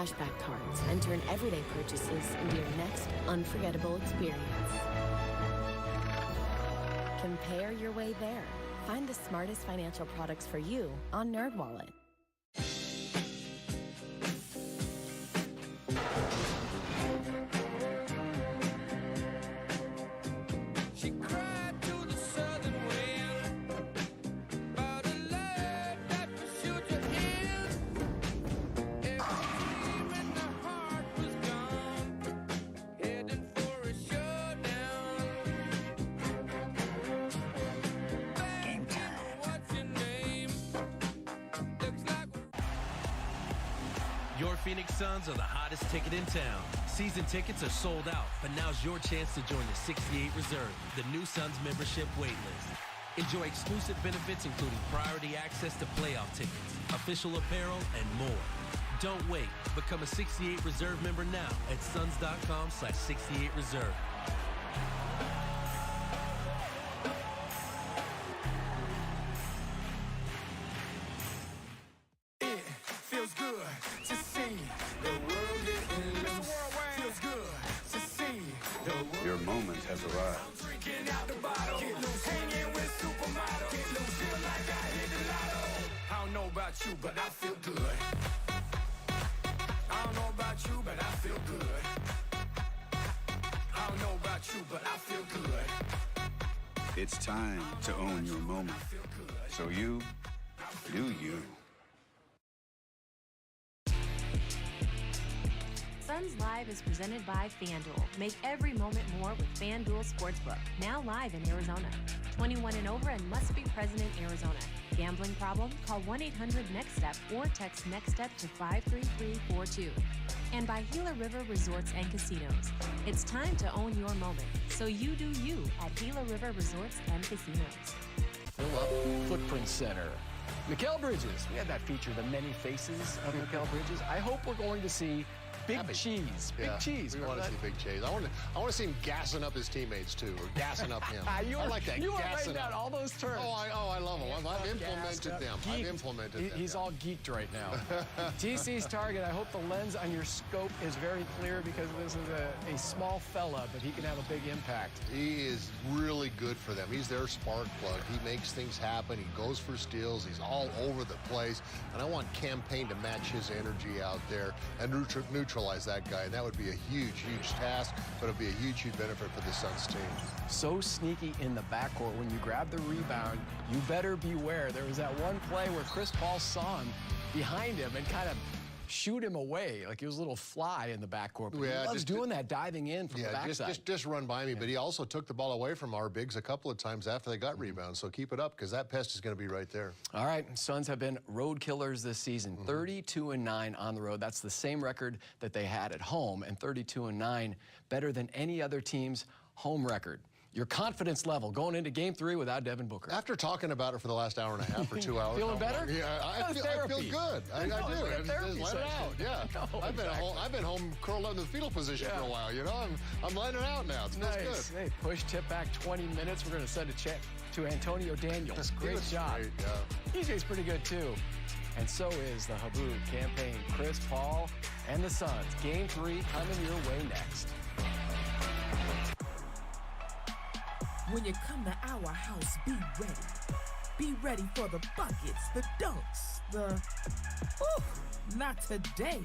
cashback cards and turn everyday purchases into your next unforgettable experience. Compare your way there. Find the smartest financial products for you on NerdWallet. Your Phoenix Suns are the hottest ticket in town. Season tickets are sold out, but now's your chance to join the 68 Reserve, the new Suns membership waitlist. Enjoy exclusive benefits including priority access to playoff tickets, official apparel, and more. Don't wait. Become a 68 Reserve member now at suns.com/68reserve. Your moment has arrived. I don't know about you, but I feel good. I don't know about you, but I feel good. I don't know about you, but I feel good. It's time to own your moment. So you do you. Suns Live is presented by FanDuel. Make every moment more with FanDuel Sportsbook. Now live in Arizona. 21 and over and must be present in Arizona. Gambling problem? Call 1-800-NEXT-STEP or text NEXT-STEP to 53342. And by Gila River Resorts and Casinos. It's time to own your moment. So you do you at Gila River Resorts and Casinos. Fill up Footprint Center. Mikal Bridges. We had that feature, the many faces of Mikal Bridges. I hope we're going to see Big Cheese. Big Cheese. We want to see Big Cheese. I want to see him gassing up his teammates, too, or gassing up him. I like that. You are writing down all those terms. I love them. I've implemented them. I've implemented them. He's all geeked right now. TC's target, I hope the lens on your scope is very clear because this is a small fella, but he can have a big impact. He is really good for them. He's their spark plug. He makes things happen. He goes for steals. He's all over the place. And I want Campaign to match his energy out there and neutralize that guy. And that would be a huge, huge task, but it would be a huge, huge benefit for the Suns team. So sneaky in the backcourt. When you grab the rebound, you better beware. There was that one play where Chris Paul saw him behind him and kind of shoot him away like he was a little fly in the backcourt. But he loves doing that, diving in from the backside. Just run by me. But he also took the ball away from our bigs a couple of times after they got rebounds. So keep it up because that pest is going to be right there. All right, Suns have been road killers this season. 32-9 on the road. That's the same record that they had at home, and 32-9 better than any other team's home record. Your confidence level going into Game 3 without Devin Booker. After talking about it for the last hour and a half or 2 hours. Feeling better? Yeah, I feel good. I do. Just let it out. Yeah. I've been home curled up in the fetal position for a while. You know, I'm letting it out now. It's nice. Good. Hey, push tip back 20 minutes. We're going to send a check to Antonio Daniels. Great job. Great, yeah. EJ's pretty good too. And so is the Haboob Campaign. Chris Paul and the Suns. Game 3 coming your way next. When you come to our house, be ready. Be ready for the buckets, the dunks, not today.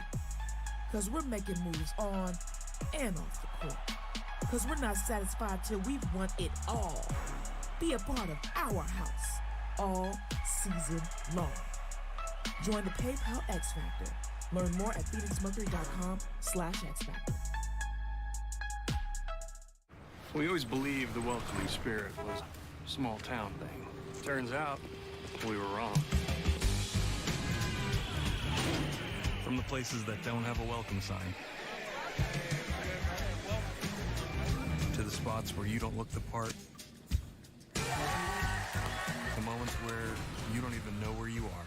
Because we're making moves on and off the court. Because we're not satisfied till we've won it all. Be a part of our house all season long. Join the PayPal X Factor. Learn more at PhoenixMercury.com/X Factor. We always believed the welcoming spirit was a small town thing. Turns out, we were wrong. From the places that don't have a welcome sign, to the spots where you don't look the part, the moments where you don't even know where you are.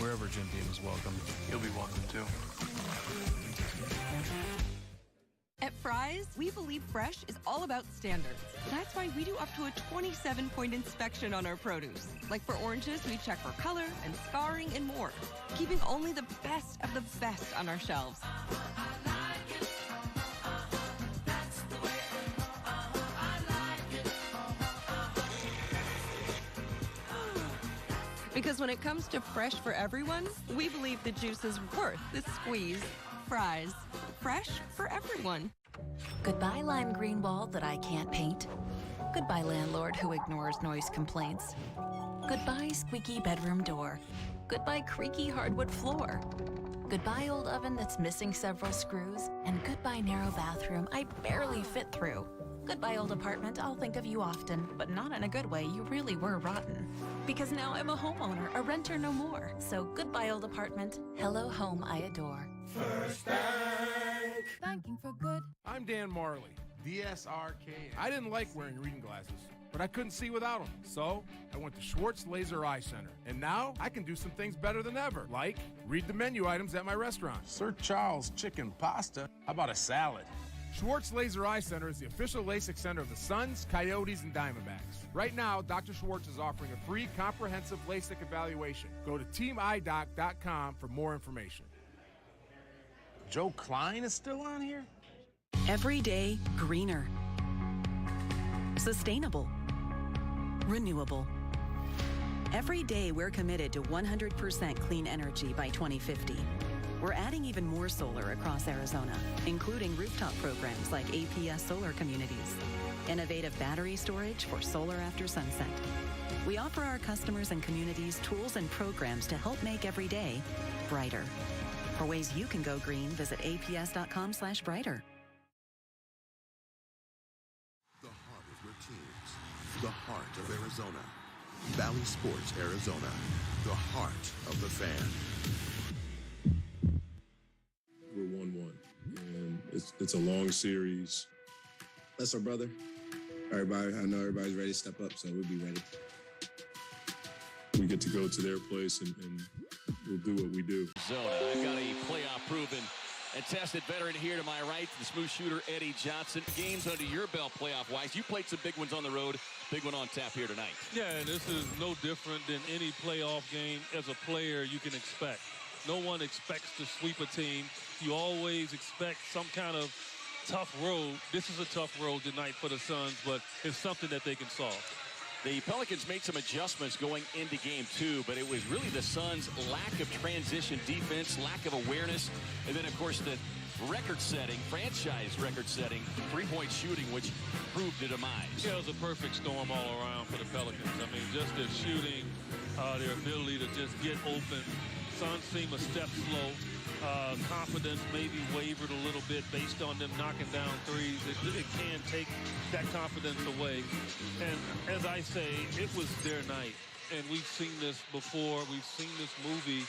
Wherever Jim Beam is welcome, you'll be welcome too. At Fry's, we believe fresh is all about standards. That's why we do up to a 27-point inspection on our produce. Like for oranges, we check for color and scarring and more, keeping only the best of the best on our shelves. Because when it comes to fresh for everyone, we believe the juice is worth the squeeze. Fry's. Fresh for everyone. Goodbye, lime green wall that I can't paint. Goodbye, landlord who ignores noise complaints. Goodbye, squeaky bedroom door. Goodbye, creaky hardwood floor. Goodbye, old oven that's missing several screws. And goodbye, narrow bathroom I barely fit through. Goodbye, old apartment, I'll think of you often, but not in a good way, you really were rotten. Because now I'm a homeowner, a renter no more. So goodbye, old apartment, hello home I adore. First Bank. Banking for good. I'm Dan Marley. DSRK. I didn't like wearing reading glasses, but I couldn't see without them. So I went to Schwartz Laser Eye Center. And now I can do some things better than ever, like read the menu items at my restaurant. Sir Charles chicken pasta. How about a salad? Schwartz Laser Eye Center is the official LASIK center of the Suns, Coyotes, and Diamondbacks. Right now, Dr. Schwartz is offering a free comprehensive LASIK evaluation. Go to teamidoc.com for more information. Joe Klein is still on here? Every day, greener. Sustainable. Renewable. Every day, we're committed to 100% clean energy by 2050. We're adding even more solar across Arizona, including rooftop programs like APS Solar Communities, innovative battery storage for solar after sunset. We offer our customers and communities tools and programs to help make every day brighter. For ways you can go green, visit aps.com/brighter. The heart of your teams, the heart of Arizona. Valley Sports Arizona, the heart of the fan. We're 1-1, and it's a long series. That's our brother. Everybody, I know everybody's ready to step up, so we'll be ready. We get to go to their place, and we'll do what we do. Zona. I've got a playoff-proven and tested veteran here to my right, the smooth shooter Eddie Johnson. Games under your belt playoff-wise. You played some big ones on the road. Big one on tap here tonight. Yeah, and this is no different than any playoff game as a player you can expect. No one expects to sweep a team. You always expect some kind of tough road. This is a tough road tonight for the Suns, but it's something that they can solve. The Pelicans made some adjustments going into game 2, but it was really the Suns' lack of transition defense, lack of awareness, and then, of course, the record-setting, franchise record-setting three-point shooting, which proved the demise. Yeah, it was a perfect storm all around for the Pelicans. I mean, just their shooting, their ability to just get open. Suns seem a step slow. Confidence maybe wavered a little bit based on them knocking down threes. It can take that confidence away. And as I say, it was their night. And we've seen this before. We've seen this movie.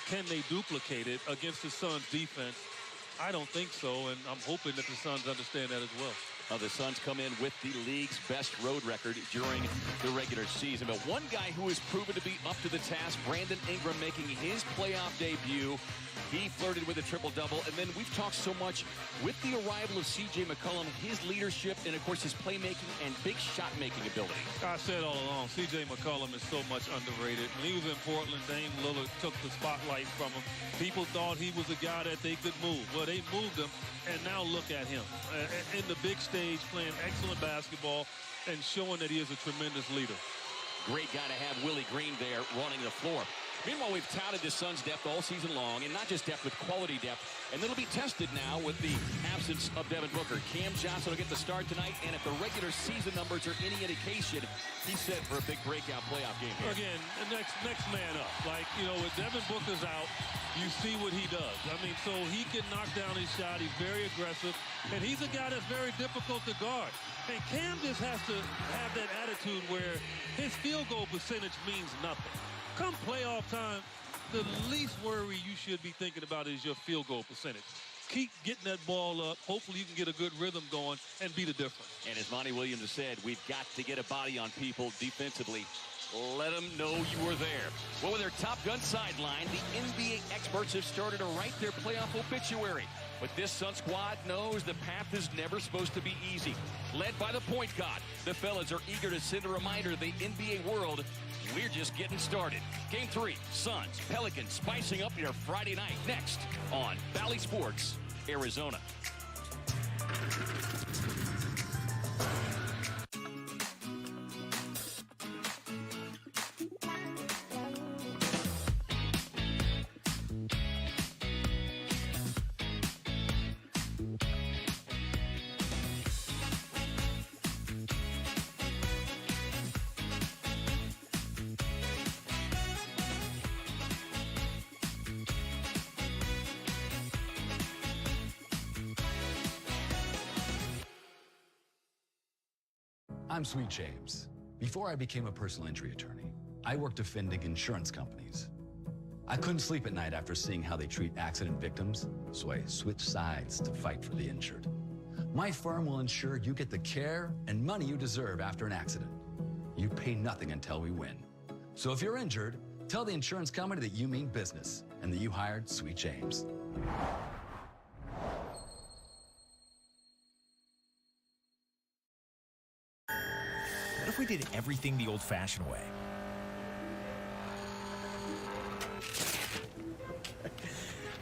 Can they duplicate it against the Suns defense? I don't think so, and I'm hoping that the Suns understand that as well. The Suns come in with the league's best road record during the regular season. But one guy who has proven to be up to the task, Brandon Ingram, making his playoff debut. He flirted with a triple-double. And then we've talked so much with the arrival of C.J. McCollum, his leadership, and, of course, his playmaking and big shot-making ability. I said all along, C.J. McCollum is so much underrated. When he was in Portland, Dame Lillard took the spotlight from him. People thought he was a guy that they could move. Well, they moved him, and now look at him. In the big stage, playing excellent basketball and showing that he is a tremendous leader. Great guy to have Willie Green there running the floor. Meanwhile, we've touted the Suns' depth all season long, and not just depth, but quality depth. And it'll be tested now with the absence of Devin Booker. Cam Johnson will get the start tonight, and if the regular season numbers are any indication, he's set for a big breakout playoff game here. Again, next man up. Like, you know, with Devin Booker's out, you see what he does. I mean, so he can knock down his shot. He's very aggressive, and he's a guy that's very difficult to guard. And Cam just has to have that attitude where his field goal percentage means nothing. Come playoff time, the least worry you should be thinking about is your field goal percentage. Keep getting that ball up. Hopefully you can get a good rhythm going and be the difference. And as Monty Williams has said, we've got to get a body on people defensively. Let them know you were there. Well, with their Top Gun sideline, the NBA experts have started to write their playoff obituary. But this Sun squad knows the path is never supposed to be easy. Led by the point guard, the fellas are eager to send a reminder to the NBA world, we're just getting started. Game 3, Suns, Pelicans spicing up your Friday night. Next on Valley Sports, Arizona. I'm Sweet James. Before I became a personal injury attorney, I worked defending insurance companies. I couldn't sleep at night after seeing how they treat accident victims, so I switched sides to fight for the injured. My firm will ensure you get the care and money you deserve after an accident. You pay nothing until we win. So if you're injured, tell the insurance company that you mean business and that you hired Sweet James. What if we did everything the old-fashioned way?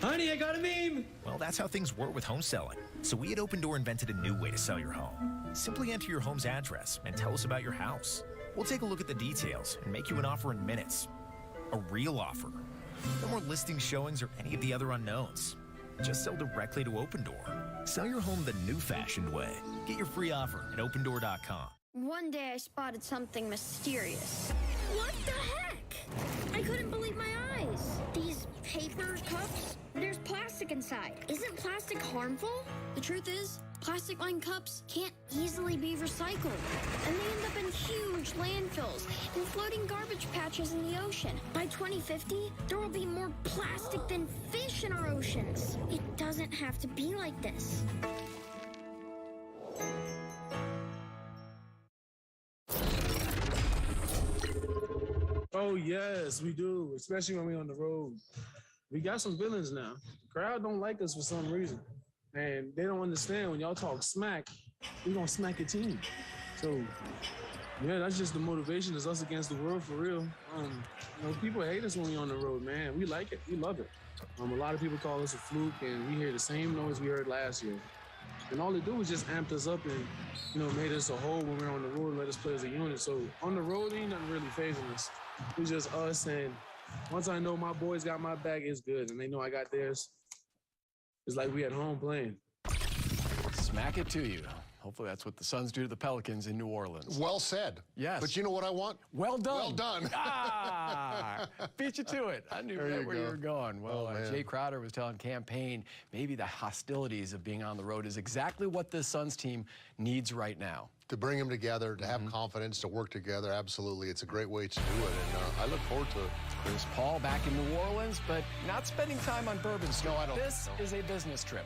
Honey, I got a meme! Well, that's how things were with home selling. So we at Open Door invented a new way to sell your home. Simply enter your home's address and tell us about your house. We'll take a look at the details and make you an offer in minutes. A real offer. No more listing showings or any of the other unknowns. Just sell directly to Open Door. Sell your home the new-fashioned way. Get your free offer at opendoor.com. One day I spotted something mysterious. What the heck? I couldn't believe my eyes. These paper cups, there's plastic inside. Isn't plastic harmful? The truth is, plastic-lined cups can't easily be recycled. And they end up in huge landfills and floating garbage patches in the ocean. By 2050, there will be more plastic than fish in our oceans. It doesn't have to be like this. Oh, yes, we do, especially when we're on the road. We got some villains now. The crowd don't like us for some reason. And they don't understand when y'all talk smack, we gonna smack your team. So, yeah, that's just the motivation. It's us against the world for real. People hate us when we're on the road, man. We like it. We love it. A lot of people call us a fluke, and we hear the same noise we heard last year. And all they do is just amped us up and, made us a whole when we're on the road and let us play as a unit. So on the road, ain't nothing really phasing us. It's just us, and once I know my boys got my back, it's good. And they know I got theirs. It's like we at home playing. Smack it to you. Hopefully that's what the Suns do to the Pelicans in New Orleans. Well said. Yes. But you know what I want? Well done. Well done. Beat you to it. I knew right where you were going. Well, Jay Crowder was telling Campaign maybe the hostilities of being on the road is exactly what this Suns team needs right now. To bring them together, to have confidence, to work together, absolutely. It's a great way to do it, and I look forward to it. Chris Paul back in New Orleans, but not spending time on Bourbon Street. No, I don't. This is a business trip.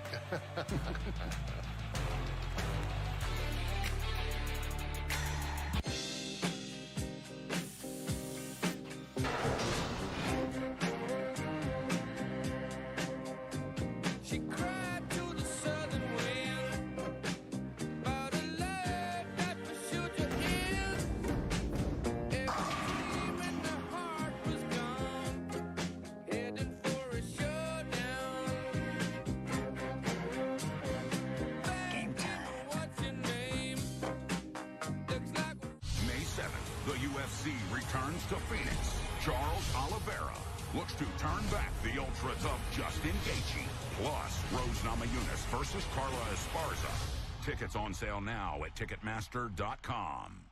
returns to Phoenix. Charles Oliveira looks to turn back the Ultras of Justin Gaethje. Plus, Rose Namajunas versus Carla Esparza. Tickets on sale now at Ticketmaster.com.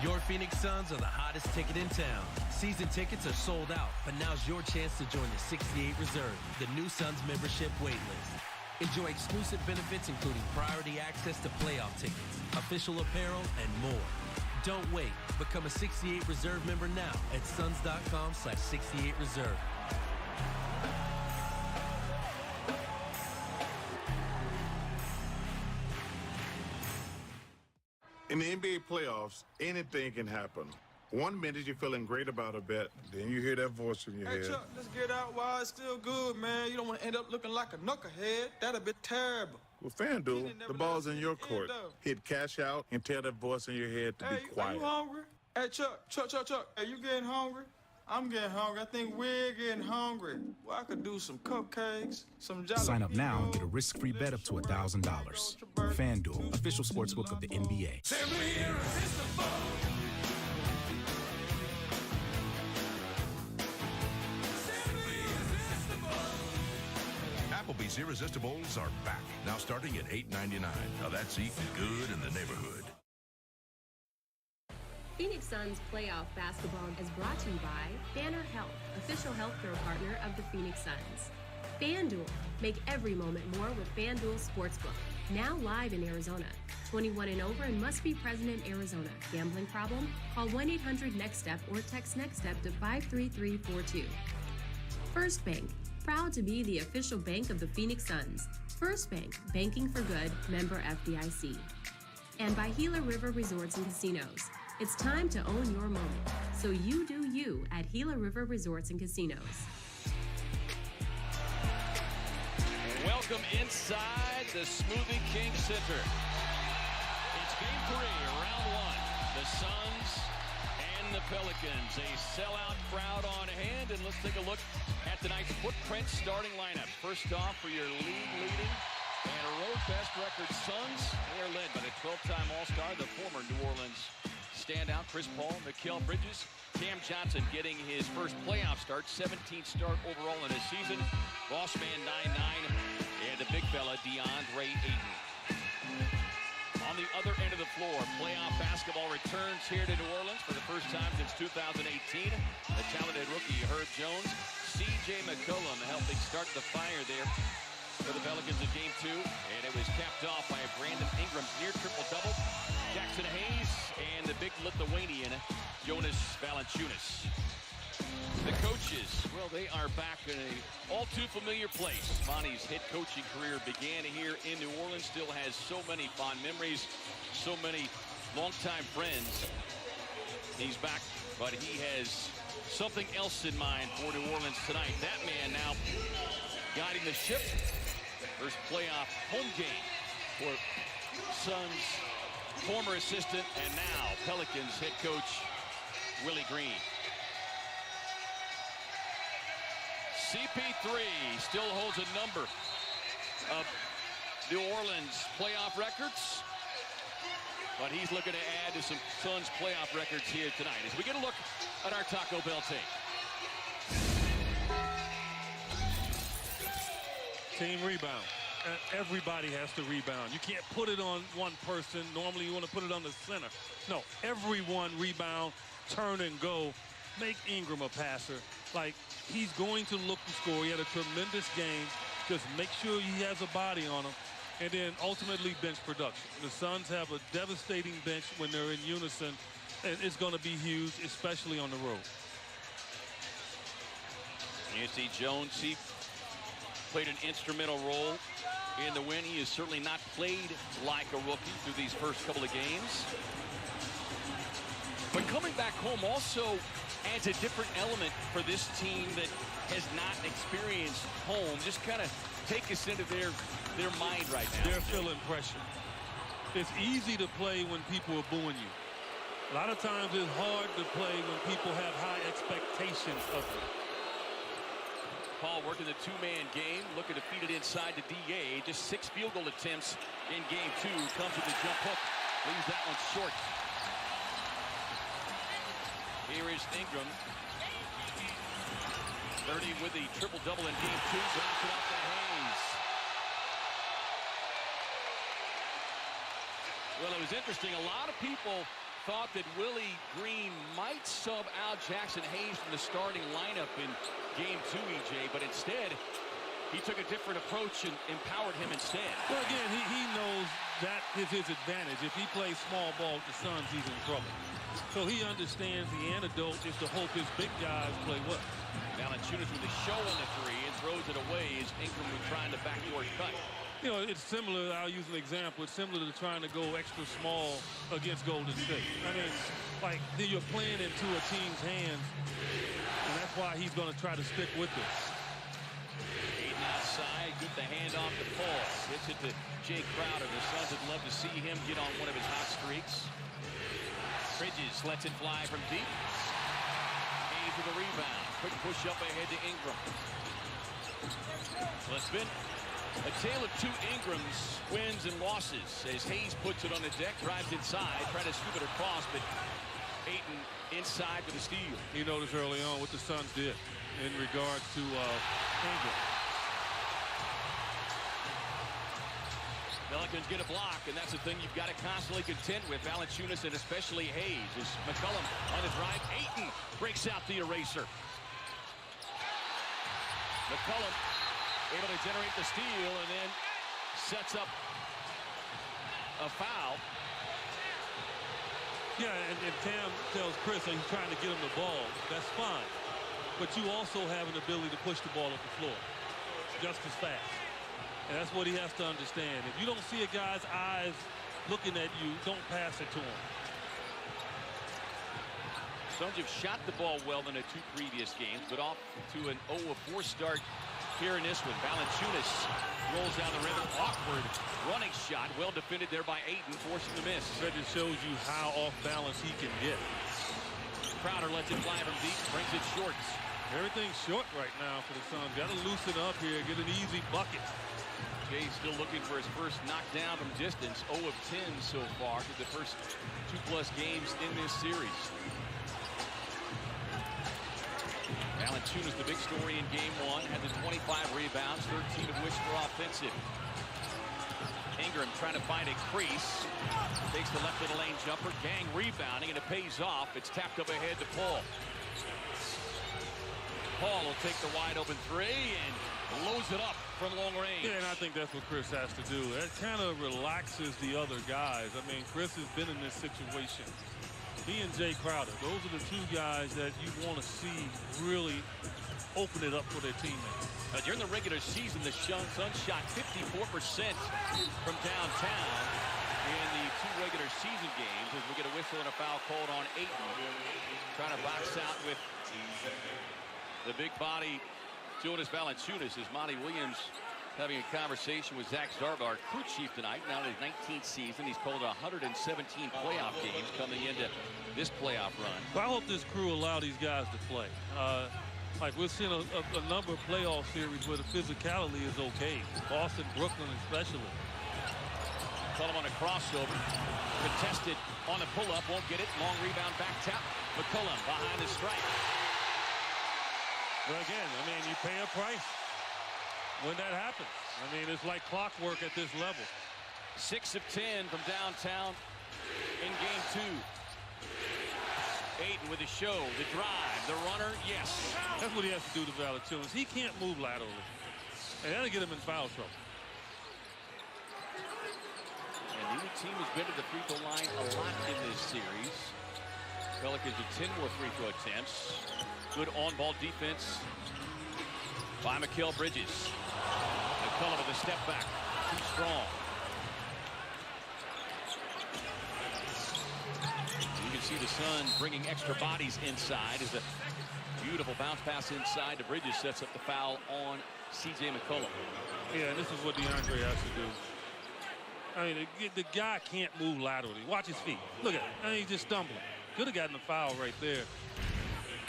Your Phoenix Suns are the hottest ticket in town. Season tickets are sold out, but now's your chance to join the 68 Reserve, the new Suns membership waitlist. Enjoy exclusive benefits including priority access to playoff tickets, official apparel, and more. Don't wait. Become a 68 Reserve member now at suns.com/68reserve. In the NBA playoffs, anything can happen. 1 minute you're feeling great about a bet, then you hear that voice in your head. Hey, Chuck, let's get out while it's still good, man. You don't want to end up looking like a knucklehead. That'd be terrible. With FanDuel, the ball's in your court. Hit cash out and tell that voice in your head to be quiet. Are you hungry? Hey, Chuck. Are you getting hungry? I'm getting hungry. I think we're getting hungry. Well, I could do some cupcakes, some jalapenos. Sign up now and get a risk-free bet up to $1,000. FanDuel, official sportsbook of the NBA. Simply irresistible. Applebee's Irresistibles are back, now starting at $8.99. Now that's eating good in the neighborhood. Phoenix Suns playoff basketball is brought to you by Banner Health, official healthcare partner of the Phoenix Suns. FanDuel, make every moment more with FanDuel Sportsbook, now live in Arizona. 21 and over and must be present in Arizona. Gambling problem? Call 1-800-NEXT-STEP or text NEXT-STEP to 53342. First Bank, proud to be the official bank of the Phoenix Suns. First Bank, banking for good, member FDIC. And by Gila River Resorts and Casinos. It's time to own your moment, so you do you at Gila River Resorts and Casinos. Welcome inside the Smoothie King Center. It's game 3, round 1. The Suns and the Pelicans. A sellout crowd on hand, and let's take a look at tonight's footprint starting lineup. First off, for your league-leading and a road best record Suns, they are led by the 12-time All-Star, the former New Orleans standout Chris Paul, Mikal Bridges, Cam Johnson getting his first playoff start, 17th start overall in his season. Bossman 9'9", and the big fella DeAndre Ayton. On the other end of the floor, playoff basketball returns here to New Orleans for the first time since 2018. The talented rookie Herb Jones, C.J. McCollum helping start the fire there for the Pelicans in game 2, and it was capped off by Brandon Ingram's near triple-double. Jackson Hayes and the big Lithuanian Jonas Valanciunas. The coaches, well, they are back in a all-too-familiar place. Monty's head coaching career began here in New Orleans, still has so many fond memories, so many longtime friends. He's back, but he has something else in mind for New Orleans tonight. That man now guiding the ship. First playoff home game for Suns former assistant and now Pelicans head coach Willie Green. CP3 still holds a number of New Orleans playoff records, but he's looking to add to some Suns playoff records here tonight as we get a look at our Taco Bell tape. Team rebound. Everybody has to rebound. You can't put it on one person. Normally you want to put it on the center. No, everyone rebound, turn and go. Make Ingram a passer. Like, he's going to look to score. He had a tremendous game. Just make sure he has a body on him. And then ultimately bench production. The Suns have a devastating bench when they're in unison. And it's going to be huge, especially on the road. Anthony Jones, he played an instrumental role in the win. He has certainly not played like a rookie through these first couple of games. But coming back home also adds a different element for this team that has not experienced home. Just kind of take us into their mind right now. They're feeling pressure. It's easy to play when people are booing you. A lot of times it's hard to play when people have high expectations of you. Paul working the two-man game, looking to feed it inside to D.A. Just 6 field goal attempts in game 2. Comes with the jump hook. Leaves that one short. Here is Ingram. 30 with the triple-double in game 2. Drops it off to Hayes. Well, it was interesting. A lot of people thought that Willie Green might sub out Jackson Hayes from the starting lineup in game 2, EJ, but instead he took a different approach and empowered him instead. Well, again, he knows that is his advantage. If he plays small ball with the Suns, he's in trouble. So he understands the antidote is to hope his big guys play well. Valanciunas with a show on the 3 and throws it away as Ingram was trying to backdoor cut. You know, it's similar. I'll use an example. It's similar to trying to go extra small against Golden State. I mean, like, you're playing into a team's hands, and that's why he's going to try to stick with it. Aiden outside, get the hand off the Paul. Gets it to Jay Crowder. The Suns would love to see him get on one of his hot streaks. Bridges lets it fly from deep. Hayes with the rebound. Quick push up ahead to Ingram. Let's spin. A tale of two Ingrams, wins and losses, as Hayes puts it on the deck, drives inside, trying to scoop it across, but Ayton inside with a steal. You noticed early on what the Suns did in regards to Ingram. Pelicans get a block, and that's the thing you've got to constantly contend with. Valanciunas and especially Hayes. As McCollum on the drive, Ayton breaks out the eraser. McCollum able to generate the steal and then sets up a foul. Yeah, and Cam tells Chris that he's trying to get him the ball. That's fine. But you also have an ability to push the ball up the floor just as fast. And that's what he has to understand. If you don't see a guy's eyes looking at you, don't pass it to him. Suns have shot the ball well in the two previous games, but off to an 0-4 start here in this one. Valanciunas rolls down the rim. Awkward running shot. Well defended there by Ayton, forcing the miss. That just shows you how off balance he can get. Crowder lets it fly from deep, brings it short. Everything's short right now for the Suns. Got to loosen up here, get an easy bucket. Jay's still looking for his first knockdown from distance. 0 of 10 so far through the first 2+ games in this series. Valanciunas, the big story in game 1, had the 25 rebounds, 13 of which were offensive. Ingram trying to find a crease. Takes the left of the lane jumper. Gang rebounding, and it pays off. It's tapped up ahead to Paul. Paul will take the wide open three and loads it up from long range. Yeah, and I think that's what Chris has to do. That kind of relaxes the other guys. I mean, Chris has been in this situation. He and Jay Crowder, those are the two guys that you want to see really open it up for their teammates. During the regular season, the Suns shot 54% from downtown in the two regular season games, as we get a whistle and a foul called on Ayton. Trying to box out with the big body Jonas Valanciunas, as Monty Williams having a conversation with Zach Zarba, our crew chief tonight. Now in his 19th season, he's called 117 playoff games coming into this playoff run. Well, I hope this crew allow these guys to play. Like we're seeing a number of playoff series where the physicality is okay. Boston, Brooklyn especially. McCollum on a crossover. Contested on a pull-up, won't get it. Long rebound, back tap. McCollum behind the strike. But again, I mean, you pay a price when that happens. I mean, it's like clockwork at this level. 6 of 10 from downtown in game 2. Ayton with the show, the drive, the runner, yes. That's what he has to do to Valanciunas. He can't move laterally. And that'll get him in foul trouble. And neither team has been to the free throw line a lot in this series. Pelicans with 10 more free throw attempts. Good on-ball defense by Mikal Bridges. McCullough with a step back. Too strong. You can see the Suns bringing extra bodies inside as a beautiful bounce pass inside to Bridges sets up the foul on C.J. McCollum. Yeah, and this is what DeAndre has to do. I mean, the guy can't move laterally. Watch his feet. Look at it. I mean, he's just stumbling. Could have gotten a foul right there.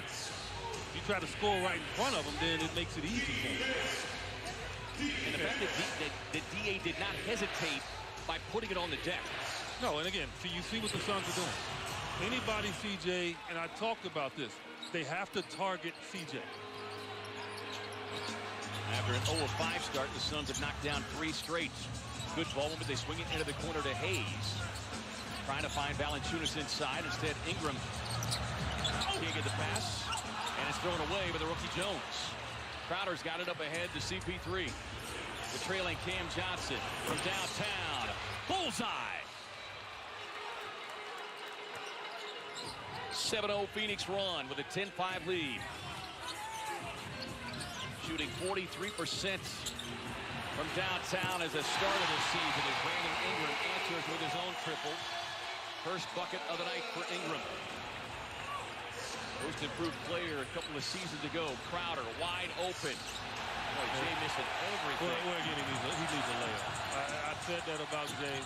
If you try to score right in front of him, then it makes it easy for him. And the fact that DA did not hesitate by putting it on the deck. No, and again, see, you see what the Suns are doing. Anybody, CJ, and I talked about this, they have to target CJ. After an 0-5 start, the Suns have knocked down 3 straight. Good ball, but they swing it into the corner to Hayes. Trying to find Valanciunas inside. Instead, Ingram can't get the pass. And it's thrown away by the rookie Jones. Crowder's got it up ahead to CP3. The trailing Cam Johnson from downtown. Bullseye! 7-0 Phoenix run with a 10-5 lead. Shooting 43% From downtown as a start of the season as Brandon Ingram answers with his own triple. First bucket of the night for Ingram. Most improved player a couple of seasons ago. Crowder wide open. Boy, Jay missing everything. Well, again, he needs a layup. I said that about Jay.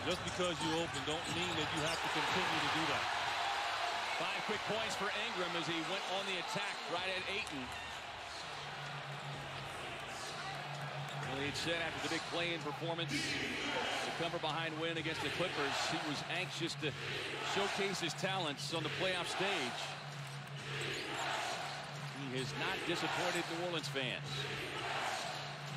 Just because you open don't mean that you have to continue to do that. 5 quick points for Ingram as he went on the attack right at Ayton. Well, he'd said after the big play-in performance, the cover-behind win against the Clippers, he was anxious to showcase his talents on the playoff stage. He has not disappointed New Orleans fans.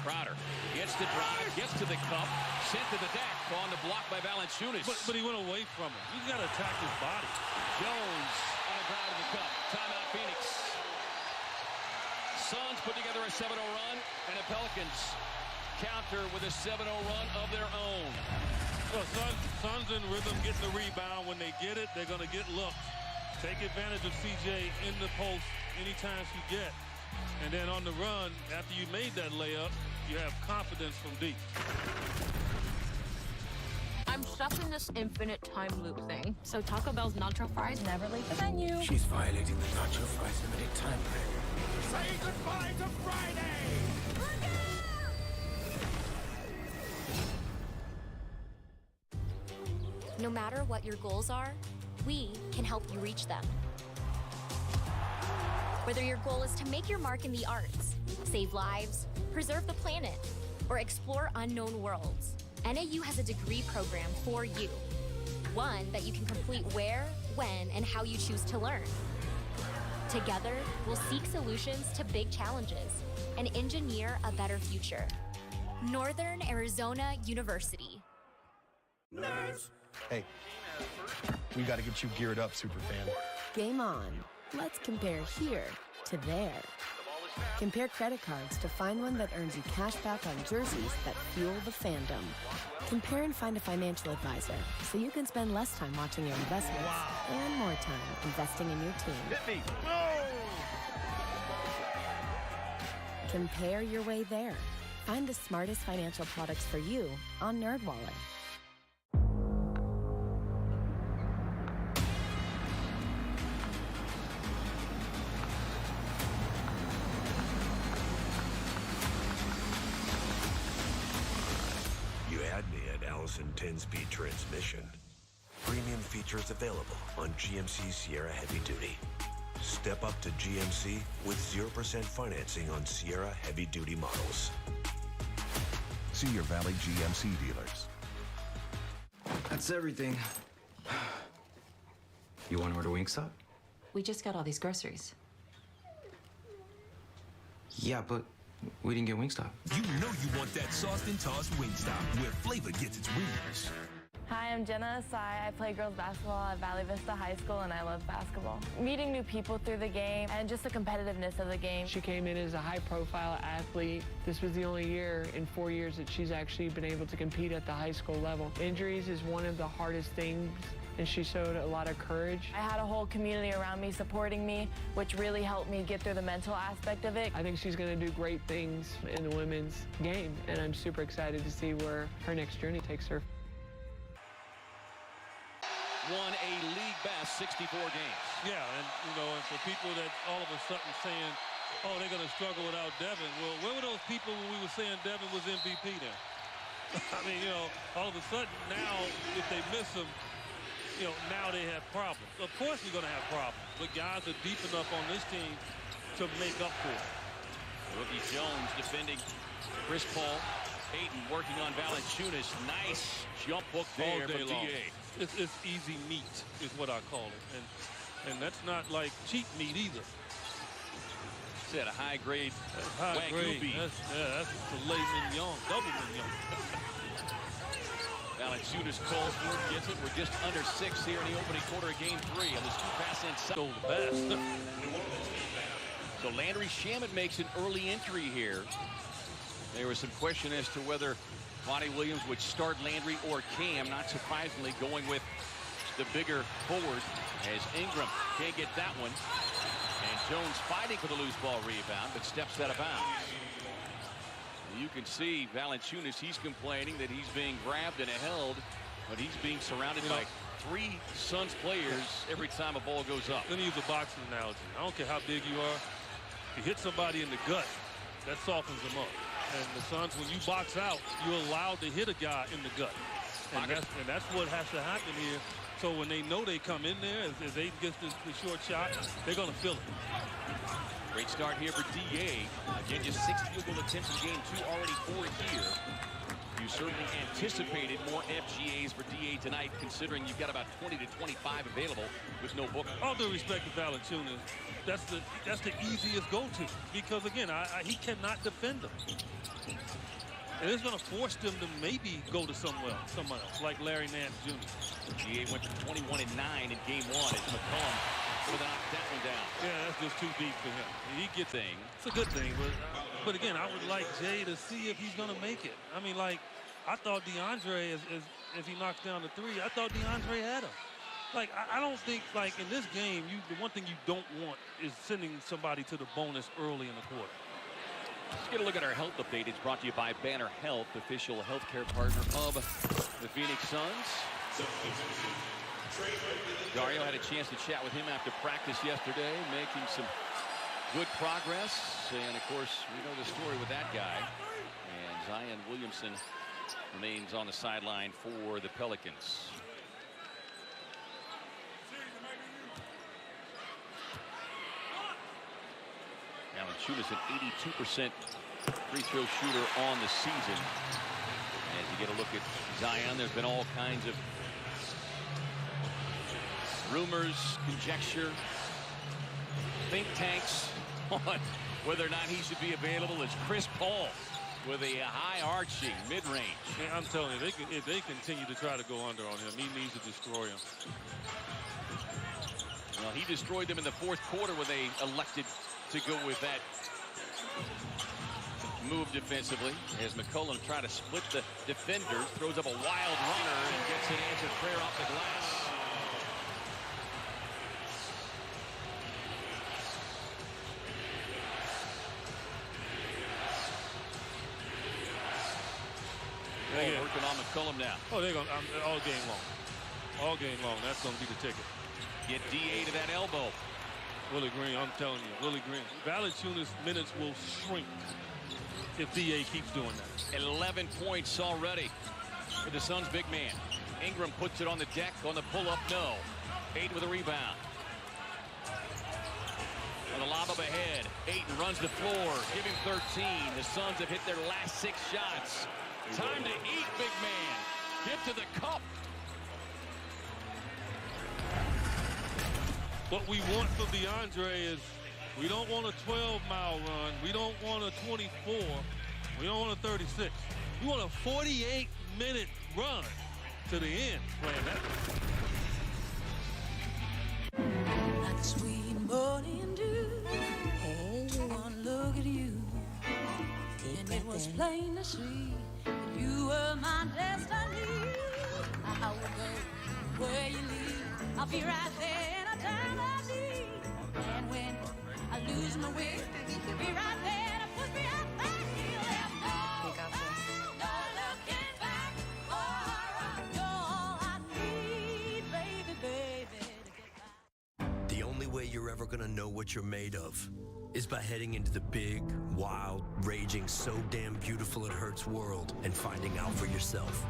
Crowder gets the drive, gets to the cup, sent to the deck, on the block by Valanciunas. But he went away from him. He's got to attack his body. Jones on a drive to the cup. Timeout, Phoenix. Suns put together a 7-0 run, and the Pelicans counter with a 7-0 run of their own. Well, Suns in rhythm, getting the rebound. When they get it, they're going to get looks. Take advantage of CJ in the post any chance you get. And then on the run, after you made that layup, you have confidence from deep. I'm stuck in this infinite time loop thing. So Taco Bell's nacho fries never leave the menu. She's violating the nacho fries limited time frame. Say goodbye to Friday! No matter what your goals are, we can help you reach them. Whether your goal is to make your mark in the arts, save lives, preserve the planet, or explore unknown worlds, NAU has a degree program for you. One that you can complete where, when, and how you choose to learn. Together, we'll seek solutions to big challenges and engineer a better future. Northern Arizona University. Nerds. Hey, we got to get you geared up, superfan. Game on. Let's compare here to there. Compare credit cards to find one that earns you cash back on jerseys that fuel the fandom. Compare and find a financial advisor so you can spend less time watching your investments and more time investing in your team. Hit me. Compare your way there. Find the smartest financial products for you on NerdWallet. Allison 10-speed transmission. Premium features available on GMC Sierra Heavy Duty. Step up to GMC with 0% financing on Sierra Heavy Duty models. See your Valley GMC dealers. That's everything. You want to order Wingstop? We just got all these groceries. Yeah, but we didn't get Wingstop. You know you want that sauced and tossed Wingstop, where flavor gets its wings. Hi, I'm Jenna Asai. I play girls basketball at Valley Vista High School, and I love basketball. Meeting new people through the game and just the competitiveness of the game. She came in as a high-profile athlete. This was the only year in 4 years that she's actually been able to compete at the high school level. Injuries is one of the hardest things, and she showed a lot of courage. I had a whole community around me supporting me, which really helped me get through the mental aspect of it. I think she's going to do great things in the women's game, and I'm super excited to see where her next journey takes her. Won a league best 64 games. Yeah, and and for people that all of a sudden saying, oh, they're going to struggle without Devin. Well, where were those people when we were saying Devin was MVP then? I mean, all of a sudden now, if they miss him, now they have problems. Of course we're going to have problems, but guys are deep enough on this team to make up for it. Rookie Jones defending Chris Paul. Ayton working on Valanciunas. Nice jump hook there from DA. It's easy meat is what I call it. And that's not like cheap meat either. Said a high-grade Wagyu beef. That's filet mignon, double mignon. Valanciunas calls for it, gets it. We're just under 6 here in the opening quarter of game 3. And there's 2 pass inside. Stole the best. So Landry Shamet makes an early entry here. There was some question as to whether Monty Williams would start Landry or Cam. Not surprisingly, going with the bigger forward as Ingram can't get that one. And Jones fighting for the loose ball rebound, but steps out of bounds. You can see Valanciunas, he's complaining that he's being grabbed and held, but he's being surrounded by 3 Suns players every time a ball goes up. Let me use a boxing analogy. I don't care how big you are. If you hit somebody in the gut, that softens them up. And the Suns, when you box out, you're allowed to hit a guy in the gut. And that's what has to happen here. So when they know they come in there, as Aiden gets the short shot, they're going to feel it. Great start here for DA. Again, just 6 field goal attempts in game 2, already 4 here. You certainly anticipated more FGAs for DA tonight, considering you've got about 20 to 25 available with no Booker. All due respect to Valanciunas, that's the easiest go-to, because again, he cannot defend them. And it's going to force them to maybe go to someone else, like Larry Nance Jr. DA went to 21 and 9 in game 1 as McCollum would have knocked that one down. Yeah, that's just too deep for him. He gets thing. It's a good thing, but again, I would like Jay to see if he's going to make it. I mean, like, I thought DeAndre, as he knocks down the 3, I thought DeAndre had him. Like, I don't think, like, in this game, the one thing you don't want is sending somebody to the bonus early in the quarter. Let's get a look at our health update. It's brought to you by Banner Health, official healthcare partner of the Phoenix Suns. Dario had a chance to chat with him after practice yesterday, making some good progress. And, of course, we know the story with that guy. And Zion Williamson remains on the sideline for the Pelicans. Valanciunas an 82% free throw shooter on the season. As you get a look at Zion, there's been all kinds of rumors, conjecture, think tanks on whether or not he should be available. As Chris Paul with a high-arching mid-range. I'm telling you, if they continue to try to go under on him, he needs to destroy him. Well, he destroyed them in the 4th quarter when they elected to go with that move defensively. As McCollum tried to split the defenders, throws up a wild runner and gets an answered prayer off the glass. Working on McCollum now. Oh, they're going all game long. All game long. That's going to be the ticket. Get DA to that elbow. Willie Green, I'm telling you, Willie Green. Valanciunas' minutes will shrink if DA keeps doing that. 11 points already for the Suns' big man. Ingram puts it on the deck on the pull-up, no. Ayton with a rebound. On the lob up ahead, Ayton runs the floor, give him 13. The Suns have hit their last 6 shots. Time to eat, big man. Get to the cup. What we want from DeAndre is we don't want a 12-mile run. We don't want a 24. We don't want a 36. We want a 48-minute run to the end playing that. Like a sweet morning dew. Hey. One look at you. And it was plain to see that you were my destiny. I will go where you lead. I'll be right there in a time of need. And when I lose my way, you'll be right there to push me out back. You got this. No looking back. You're all I need, baby, baby, to get back. The only way you're ever gonna know what you're made of is by heading into the big, wild, raging, so damn beautiful it hurts world and finding out for yourself.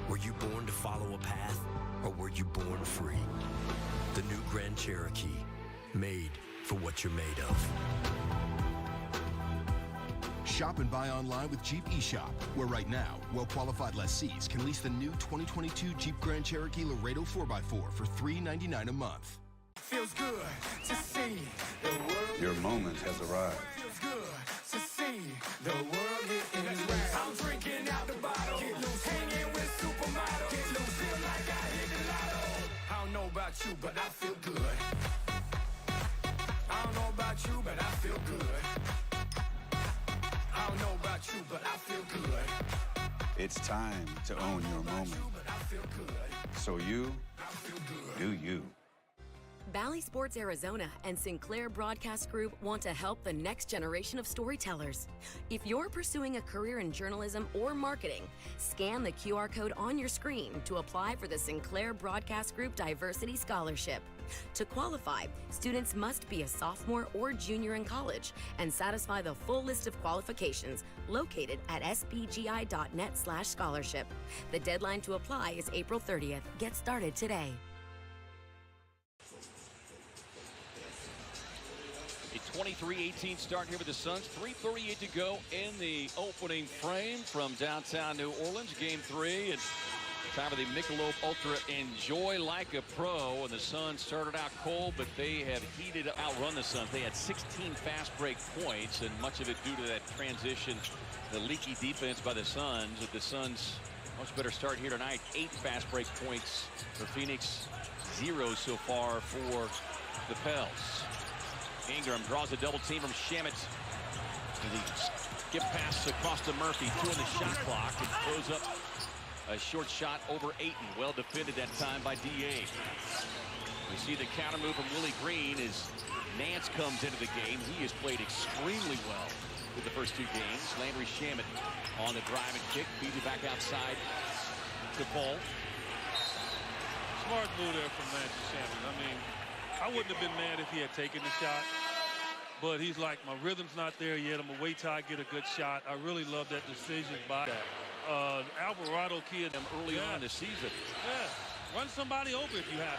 Were you born to follow a path, or were you born free? The new Grand Cherokee, made for what you're made of. Shop and buy online with Jeep eShop, where right now, well-qualified lessees can lease the new 2022 Jeep Grand Cherokee Laredo 4x4 for $399 a month. Feels good to see the world. Your moment has arrived. Feels good to see the world get in his way. I'm drinking out the bottle. Get loose, hanging with supermodels. Get loose, feel like I hit the lotto. I don't know about you, but I feel good. I don't know about you, but I feel good. I don't know about you, but I feel good. It's time to own your moment. So you do you. Bally Sports Arizona and Sinclair Broadcast Group want to help the next generation of storytellers. If you're pursuing a career in journalism or marketing, scan the QR code on your screen to apply for the Sinclair Broadcast Group Diversity Scholarship. To qualify, students must be a sophomore or junior in college and satisfy the full list of qualifications located at sbgi.net/scholarship. The deadline to apply is April 30th. Get started today. A 23-18 start here with the Suns. 3:38 to go in the opening frame from downtown New Orleans. Game 3. And time of the Michelob Ultra Enjoy Like a Pro. And the Suns started out cold, but they have outrun the Suns. They had 16 fast break points, and much of it due to that transition, the leaky defense by the Suns. With the Suns, much better start here tonight. 8 fast break points for Phoenix, 0 so far for the Pels. Ingram draws a double team from Shamet. Skip pass across to Murphy, 2 in the shot clock, and throws up a short shot over Ayton. Well defended that time by D.A. We see the counter move from Willie Green as Nance comes into the game. He has played extremely well in the first 2 games. Landry Shamet on the drive and kick. Feeds it back outside to Paul. Smart move there from Landry Shamet. I mean, I wouldn't have been mad if he had taken the shot. But he's like, my rhythm's not there yet. I'm going to wait till I get a good shot. I really love that decision by that. Alvarado kid early on in the season. Yeah, run somebody over if you have